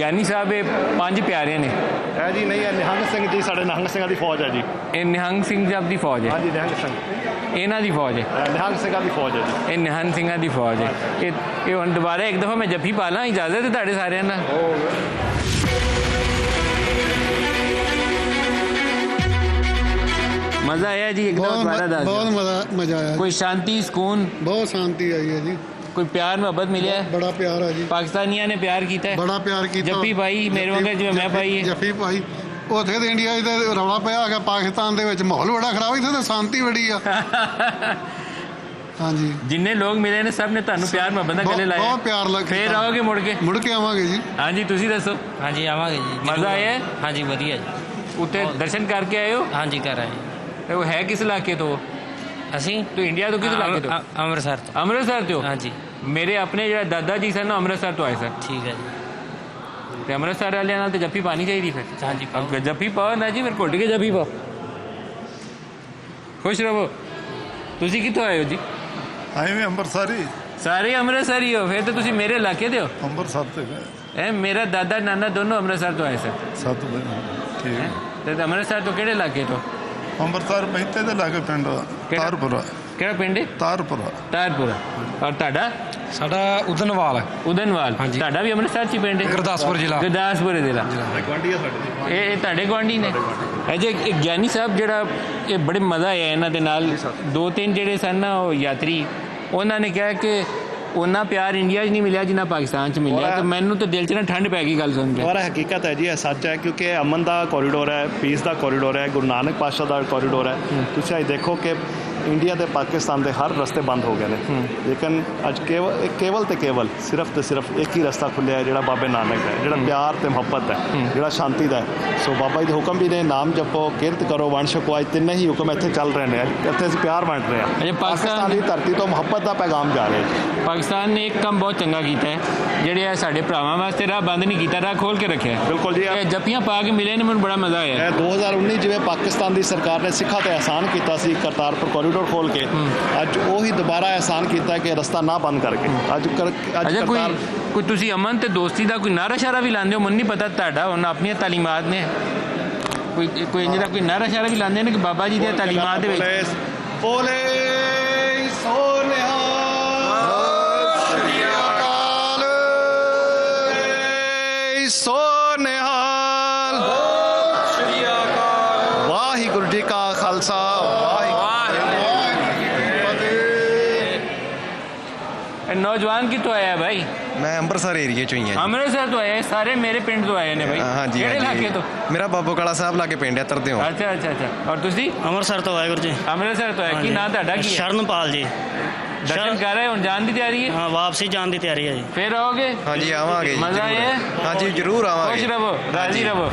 ਗਿਆਨੀ ਸਾਹਿਬ ਇਹ ਪੰਜ ਪਿਆਰੇ ਨੇ। ਹੈ ਜੀ ਨਹੀਂ, ਇਹ ਨਿਹੰਗ ਸਿੰਘ ਜੀ, ਸਾਡੇ ਨਿਹੰਗ ਸਿੰਘਾਂ ਦੀ ਫੌਜ ਹੈ ਜੀ। ਇਹ ਨਿਹੰਗ ਸਿੰਘ ਸਾਹਿਬ ਦੀ ਫੌਜ ਹੈ। ਹਾਂਜੀ ਨਿਹੰਗ ਸਿੰਘ, ਇਹਨਾਂ ਦੀ ਫੌਜ ਹੈ। ਨਿਹੰਗ ਸਿੰਘਾਂ ਦੀ ਫੌਜ ਹੈ ਜੀ। ਇਹ ਨਿਹੰਗ ਸਿੰਘਾਂ ਦੀ ਫੌਜ ਹੈ। ਇਹ ਹੁਣ ਦੁਬਾਰਾ ਇੱਕ ਦਫਾ ਮੈਂ ਜੱਫੀ ਪਾ ਲਾਂ, ਇਜਾਜ਼ਤ ਹੈ ਤੁਹਾਡੇ ਸਾਰਿਆਂ ਨਾਲ? मज़ा आया जी? एक बहुत मजा आया। कोई शांति सुकून? बहुत शांति आई है जी। कोई प्यार मोहब्बत मिले? बड़ा प्यार है जी। पाकिस्तानियों ने प्यार किया है? बड़ा प्यार किया। जफ्फी पाई मेरे वांगर जिवें मैं पाई है? जफ्फी पाई। ਉੱਥੇ ਤੇ ਇੰਡੀਆ ਦੇ ਰੌਲਾ ਪਿਆ ਹੈਗਾ, ਪਾਕਿਸਤਾਨ ਦੇ ਵਿੱਚ ਮਾਹੌਲ ਬੜਾ ਖਰਾਬ, ਇੱਥੇ ਤਾਂ ਸ਼ਾਂਤੀ ਬੜੀ ਆ। ਹਾਂਜੀ, ਜਿੰਨੇ ਲੋਕ ਮਿਲੇ ਨੇ ਸਭ ਨੇ ਤੁਹਾਨੂੰ ਪਿਆਰ ਮੁਹੱਬਤ ਨਾਲ ਗਲੇ ਲਾਇਆ? ਬਹੁਤ ਪਿਆਰ ਲੱਗਾ। ਫੇਰ ਆਓਗੇ ਮੁੜ ਕੇ ਆਵਾਂਗੇ ਜੀ। ਹਾਂਜੀ ਤੁਸੀਂ ਦੱਸੋ? ਹਾਂਜੀ ਆਵਾਂਗੇ ਜੀ। ਮਜ਼ਾ ਆਇਆ? ਹਾਂਜੀ ਵਧੀਆ ਜੀ। ਉੱਥੇ ਦਰਸ਼ਨ ਕਰਕੇ ਆਏ ਹੋ? ਹਾਂਜੀ ਕਰ ਆਏ। ਉਹ ਹੈ ਕਿਸ ਇਲਾਕੇ ਤੋਂ? ਅਸੀਂ तो इंडिया तो किस इलाके तो? ਅੰਮ੍ਰਿਤਸਰ ਤੋਂ। ਅੰਮ੍ਰਿਤਸਰ ਤੋਂ? ਹਾਂਜੀ ਮੇਰੇ ਆਪਣੇ ਜਿਹੜਾ ਦਾਦਾ ਜੀ ਸਨ ਅੰਮ੍ਰਿਤਸਰ ਤੋਂ ਆਏ ਸਨ। ਠੀਕ ਹੈ ਜੀ। ਤੇ ਅੰਮ੍ਰਿਤਸਰ ਵਾਲਿਆਂ ਨਾਲ ਤੇ ਜੱਫੀ ਪਾਣੀ ਚਾਹੀਦੀ ਫਿਰ। ਹਾਂਜੀ अब जफ्फी पाओ ना जी, फिर घुट के जफ्फी पाओ। खुश रहो। ਤੁਸੀਂ ਕਿੱਥੋਂ ਆਏ ਹੋ ਜੀ? ਆਏ ਵੀ ਅੰਮ੍ਰਿਤਸਰੀ। ਸਾਰੇ ਅੰਮ੍ਰਿਤਸਰੀ ਹੋ? ਫਿਰ ਤਾਂ ਤੁਸੀਂ ਮੇਰੇ ਇਲਾਕੇ ਦੇ ਹੋ। ਅੰਮ੍ਰਿਤਸਰ ਤੇ ਗਏ। ਇਹ ਮੇਰਾ ਦਾਦਾ ਨਾਨਾ ਦੋਨੋਂ ਅੰਮ੍ਰਿਤਸਰ ਤੋਂ ਆਏ ਸਨ। 7 ਦਿਨ ਠੀਕ ਹੈ। ਤੇ ਅੰਮ੍ਰਿਤਸਰ ਤੋਂ ਕਿਹੜੇ ਇਲਾਕੇ ਤੋਂ? ਅੰਮ੍ਰਿਤਸਰ ਮਹਿਤੇ ਦੇ ਲਾਗੇ ਪਿੰਡ ਤਾਰਪੁਰਾ। ਕਿਹੜਾ ਪਿੰਡ ਹੈ? ਤਾਰਪੁਰਾ। ਤਾਰਪੁਰਾ। ਔਰ ਤੁਹਾਡਾ? ਸਾਡਾ ਉਦਨਵਾਲ ਹੈ। ਉਦਨਵਾਲ। ਤੁਹਾਡਾ ਵੀ ਅੰਮ੍ਰਿਤਸਰ 'ਚ ਹੀ ਪਿੰਡ ਹੈ? ਗੁਰਦਾਸਪੁਰ ਜ਼ਿਲ੍ਹਾ। ਗੁਰਦਾਸਪੁਰ ਜ਼ਿਲ੍ਹਾ। ਗਵਾਂਢੀ ਆ ਸਾਡੇ। ਇਹ ਤੁਹਾਡੇ ਗੁਆਂਢੀ ਨੇ? ਇਹ ਜੇ ਇਹ ਗਿਆਨੀ ਸਾਹਿਬ ਜਿਹੜਾ, ਇਹ ਬੜੇ ਮਜ਼ਾ ਆਇਆ ਇਹਨਾਂ ਦੇ ਨਾਲ। 2-3 ਜਿਹੜੇ ਸਨ ਨਾ ਉਹ ਯਾਤਰੀ, ਉਹਨਾਂ ਨੇ ਕਿਹਾ ਕਿ ਉਹਨਾਂ ਪਿਆਰ ਇੰਡੀਆ 'ਚ ਨਹੀਂ ਮਿਲਿਆ ਜਿੰਨਾ ਪਾਕਿਸਤਾਨ 'ਚ ਮਿਲਿਆ। ਤੇ ਮੈਨੂੰ ਤਾਂ ਦਿਲ 'ਚ ਨਾ ਠੰਡ ਪੈ ਗਈ ਗੱਲ ਸੁਣ ਕੇ। ਔਰ ਹਕੀਕਤ ਹੈ ਜੀ, ਇਹ ਸੱਚ ਹੈ, ਕਿਉਂਕਿ ਇਹ ਅਮਨ ਦਾ ਕੋਰੀਡੋਰ ਹੈ, ਪੀਸ ਦਾ ਕੋਰੀਡੋਰ ਹੈ, ਗੁਰੂ ਨਾਨਕ ਪਾਤਸ਼ਾਹ ਦਾ ਕੋਰੀਡੋਰ ਹੈ। ਤੁਸੀਂ ਅੱਜ ਦੇਖੋ ਕਿ ਇੰਡੀਆ ਤੇ ਪਾਕਿਸਤਾਨ ਦੇ ਹਰ ਰਸਤੇ ਬੰਦ ਹੋ ਗਏ ਨੇ, ਲੇਕਿਨ ਅੱਜ ਕੇਵਲ ਤੇ ਕੇਵਲ ਸਿਰਫ ਤੇ ਸਿਰਫ ਇੱਕ ਹੀ ਰਸਤਾ ਖੁੱਲਿਆ ਹੈ, ਜਿਹੜਾ ਬਾਬੇ ਨਾਨਕ ਦਾ ਹੈ, ਜਿਹੜਾ ਪਿਆਰ ਤੇ ਮੁਹੱਬਤ ਹੈ, ਜਿਹੜਾ ਸ਼ਾਂਤੀ ਦਾ ਹੈ। ਸੋ ਬਾਬਾ ਜੀ ਦੇ ਹੁਕਮ ਵੀ ਨੇ, ਨਾਮ ਜਪੋ, ਕਿਰਤ ਕਰੋ, ਵੰਡ ਛਕੋ। ਅੱਜ ਤਿੰਨੇ ਹੀ ਹੁਕਮ ਇੱਥੇ ਚੱਲ ਰਹੇ ਨੇ। ਇੱਥੇ ਅਸੀਂ ਪਿਆਰ ਵੰਡ ਰਹੇ ਹਾਂ। ਪਾਕਿਸਤਾਨ ਦੀ ਧਰਤੀ ਤੋਂ ਮੁਹੱਬਤ ਦਾ ਪੈਗਾਮ ਜਾ ਰਿਹਾ ਹੈ। ਪਾਕਿਸਤਾਨ ਨੇ ਇੱਕ ਕੰਮ ਬਹੁਤ ਚੰਗਾ ਕੀਤਾ ਹੈ, ਜਿਹੜੇ ਆ ਸਾਡੇ ਭਰਾਵਾਂ ਵਾਸਤੇ ਰਾਹ ਬੰਦ ਨਹੀਂ ਕੀਤਾ, ਰਾਹ ਖੋਲ ਕੇ ਰੱਖਿਆ। ਬਿਲਕੁਲ ਜੀ। ਇਹ ਜੱਫੀਆਂ ਪਾ ਕੇ ਮਿਲੇ ਨੇ, ਮੈਨੂੰ ਬੜਾ ਮਜ਼ਾ ਆਇਆ। 2019 ਜਿਵੇਂ ਪਾਕਿਸਤਾਨ ਦੀ ਸਰਕਾਰ ਨੇ ਸਿੱਖਾਂ ਤੇ ਅਹਿਸਾਨ ਕੀਤਾ ਸੀ ਕਰਤਾਰਪੁਰ ਕੋਰੀਡੋਰ ਖੋਲ ਕੇ, ਅੱਜ ਉਹੀ ਦੁਬਾਰਾ ਅਹਿਸਾਨ ਕੀਤਾ ਕਿ ਰਸਤਾ ਨਾ ਬੰਦ ਕਰਕੇ। ਅੱਜ ਕੋਈ ਤੁਸੀਂ ਅਮਨ ਤੇ ਦੋਸਤੀ ਦਾ ਕੋਈ ਨਾਰਾ ਸ਼ਾਰਾ ਵੀ ਲਾਉਂਦੇ ਹੋ? ਮੈਨੂੰ ਨਹੀਂ ਪਤਾ, ਤੁਹਾਡਾ ਹੁਣ ਆਪਣੀਆਂ ਤਾਲੀਮਾਤ ਨੇ, ਕੋਈ ਇੰਜ ਦਾ ਕੋਈ ਨਾਰਾ ਸ਼ਾਰਾ ਵੀ ਲਾਉਂਦੇ ਨੇ ਕਿ ਬਾਬਾ ਜੀ ਦੀਆਂ ਤਾਲੀਮਾਤ ਦੇ ਵਿੱਚ? ਬੋਲੇ ਸੋਨਿਹਾ ਸੋ ਨਿਹਾਲ। ਵਾਹਿਗੁਰੂ ਜੀ ਕਾ ਖਾਲਸਾ, ਨੌਜਵਾਨ ਕਿੱਥੋਂ ਆਇਆ ਭਾਈ? ਮੈਂ ਅੰਮ੍ਰਿਤਸਰ ਏਰੀਏ ਚੋਂ ਹੀ ਹਾਂ। ਅੰਮ੍ਰਿਤਸਰ ਤੋਂ ਆਏ ਸਾਰੇ? ਮੇਰੇ ਪਿੰਡ ਤੋਂ ਆਏ ਨੇ ਭਾਈ। ਹਾਂਜੀ। ਕਿਹੜੇ ਇਲਾਕੇ ਤੋਂ? ਮੇਰਾ ਬਾਬੋ ਕਾਲਾ ਸਾਹਿਬ ਲਾਗੇ ਪਿੰਡ ਹੈ, ਤਰਦਿਓ। ਅੱਛਾ ਅੱਛਾ ਅੱਛਾ। ਔਰ ਤੁਸੀਂ? ਅੰਮ੍ਰਿਤਸਰ ਤੋਂ ਆਏ ਗੁਰੂ ਜੀ। ਅੰਮ੍ਰਿਤਸਰ ਤੋਂ ਆਏ। ਕੀ ਨਾਂ ਤੁਹਾਡਾ? ਕੀ ਹੈ? ਸ਼ਰਨਪਾਲ ਜੀ। ਦਰਸ਼ਨ ਕਰ ਰਹੇ ਹੁਣ? ਜਾਣ ਦੀ ਤਿਆਰੀ ਹੈ? ਹਾਂ, ਵਾਪਸੀ ਜਾਣ ਦੀ ਤਿਆਰੀ ਹੈ ਜੀ। ਫਿਰ ਆਓਗੇ? ਹਾਂਜੀ ਆਵਾਂਗੇ ਜੀ। ਮਜ਼ਾ ਆਇਆ? ਹਾਂਜੀ ਜ਼ਰੂਰ ਆਵਾਂਗੇ। ਖੁਸ਼ ਰਹੋ, ਰਾਜੀ ਰਹੋ।